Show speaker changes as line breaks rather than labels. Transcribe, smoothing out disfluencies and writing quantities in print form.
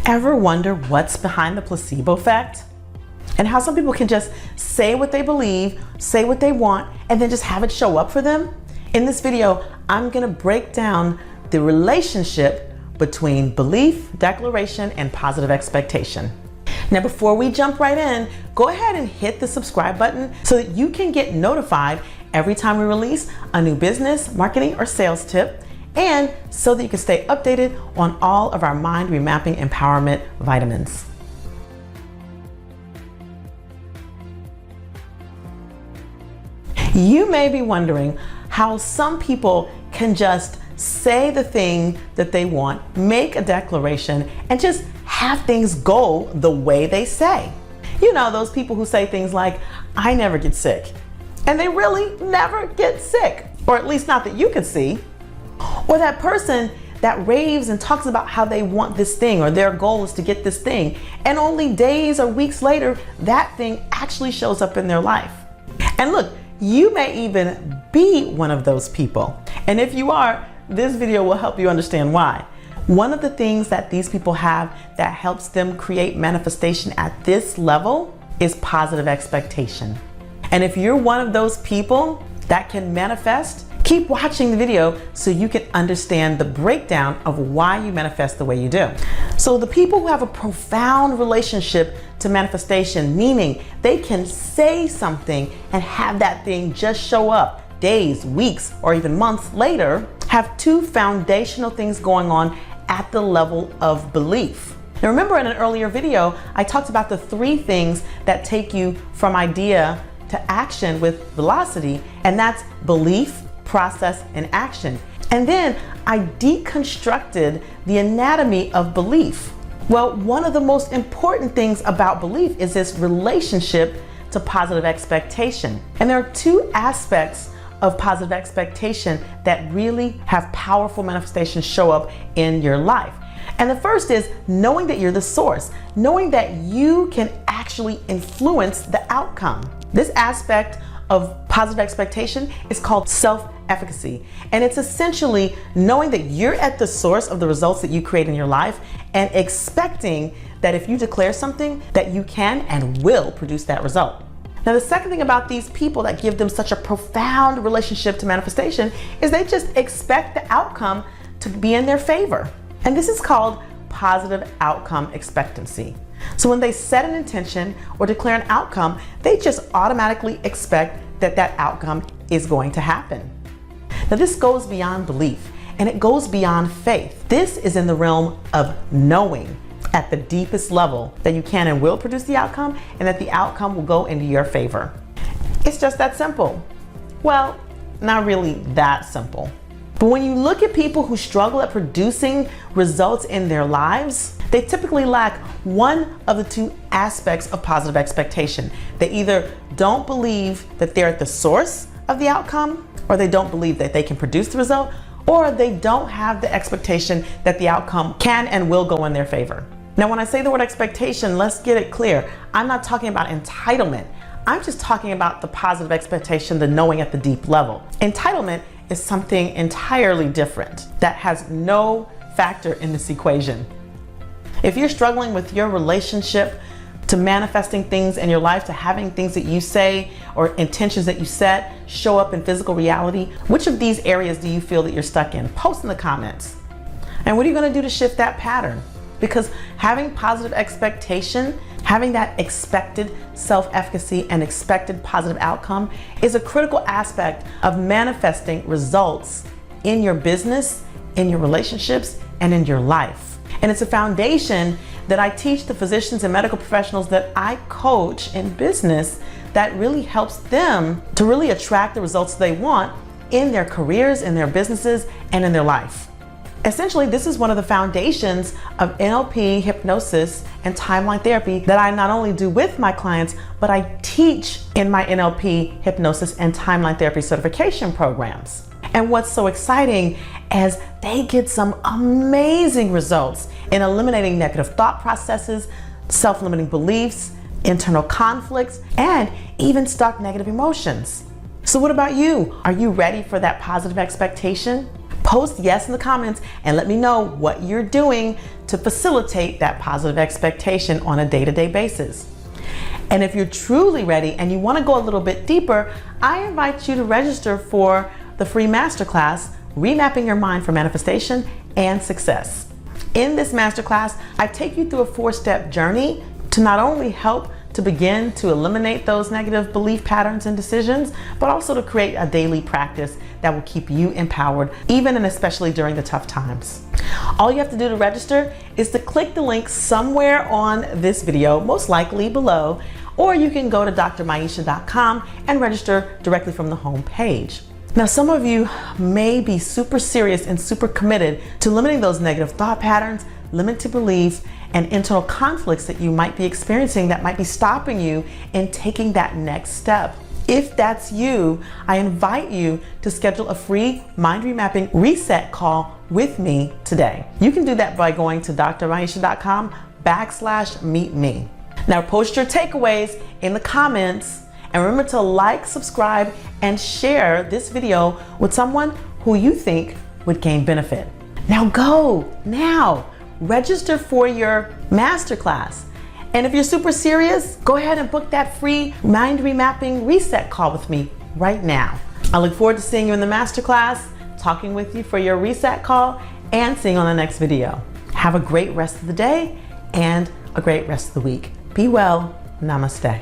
Ever wonder what's behind the placebo effect? And how some people can just say what they believe, say what they want, and then just have it show up for them? In this video, I'm gonna break down the relationship between belief, declaration, and positive expectation. Now, before we jump right in, go ahead and hit the subscribe button so that you can get notified every time we release a new business, marketing, or sales tip, and so that you can stay updated on all of our mind remapping empowerment vitamins. You may be wondering how some people can just say the thing that they want, make a declaration, and just have things go the way they say. You know, those people who say things like, I never get sick. And they really never get sick, or at least not that you could see. Or that person that raves and talks about how they want this thing or their goal is to get this thing, and only days or weeks later, that thing actually shows up in their life. And look, you may even be one of those people. And if you are, this video will help you understand why. One of the things that these people have that helps them create manifestation at this level is positive expectation. And if you're one of those people that can manifest, keep watching the video so you can understand the breakdown of why you manifest the way you do. So the people who have a profound relationship to manifestation, meaning they can say something and have that thing just show up days, weeks, or even months later, have two foundational things going on at the level of belief. Now remember, in an earlier video, I talked about the three things that take you from idea to action with velocity, and that's belief, process, and action. And then I deconstructed the anatomy of belief. Well, one of the most important things about belief is this relationship to positive expectation. And there are two aspects of positive expectation that really have powerful manifestations show up in your life. And the first is knowing that you're the source, knowing that you can actually influence the outcome. This aspect of positive expectation is called self-efficacy. And it's essentially knowing that you're at the source of the results that you create in your life and expecting that if you declare something, that you can and will produce that result. Now, the second thing about these people that give them such a profound relationship to manifestation is they just expect the outcome to be in their favor. And this is called positive outcome expectancy. So when they set an intention or declare an outcome, they just automatically expect that that outcome is going to happen. Now, this goes beyond belief and it goes beyond faith. This is in the realm of knowing at the deepest level that you can and will produce the outcome and that the outcome will go into your favor. It's just that simple. Well, not really that simple. But when you look at people who struggle at producing results in their lives, they typically lack one of the two aspects of positive expectation. They either don't believe that they're at the source of the outcome, or they don't believe that they can produce the result, or they don't have the expectation that the outcome can and will go in their favor. Now, when I say the word expectation, let's get it clear. I'm not talking about entitlement. I'm just talking about the positive expectation, the knowing at the deep level. Entitlement is something entirely different that has no factor in this equation. If you're struggling with your relationship to manifesting things in your life, to having things that you say or intentions that you set show up in physical reality, which of these areas do you feel that you're stuck in? Post in the comments. And what are you going to do to shift that pattern? Because having positive expectation, having that expected self-efficacy and expected positive outcome is a critical aspect of manifesting results in your business, in your relationships, and in your life. And it's a foundation that I teach the physicians and medical professionals that I coach in business that really helps them to really attract the results they want in their careers, in their businesses, and in their life. Essentially, this is one of the foundations of NLP, hypnosis, and timeline therapy that I not only do with my clients, but I teach in my NLP, hypnosis, and timeline therapy certification programs. And what's so exciting is they get some amazing results in eliminating negative thought processes, self-limiting beliefs, internal conflicts, and even stuck negative emotions. So what about you? Are you ready for that positive expectation? Post yes in the comments and let me know what you're doing to facilitate that positive expectation on a day-to-day basis. And if you're truly ready and you want to go a little bit deeper, I invite you to register for the free masterclass, Remapping Your Mind for Manifestation and Success. In this masterclass, I take you through a 4-step journey to not only help to begin to eliminate those negative belief patterns and decisions, but also to create a daily practice that will keep you empowered, even and especially during the tough times. All you have to do to register is to click the link somewhere on this video, most likely below, or you can go to drmaisha.com and register directly from the home page. Now, some of you may be super serious and super committed to limiting those negative thought patterns, limited beliefs, and internal conflicts that you might be experiencing that might be stopping you in taking that next step. If that's you, I invite you to schedule a free mind remapping reset call with me today. You can do that by going to drmaisha.com/meet me. Now, post your takeaways in the comments, and remember to like, subscribe, and share this video with someone who you think would gain benefit. Now go now. Register for your masterclass. And if you're super serious, go ahead and book that free mind remapping reset call with me right now. I look forward to seeing you in the masterclass, talking with you for your reset call, and seeing you on the next video. Have a great rest of the day and a great rest of the week. Be well. Namaste.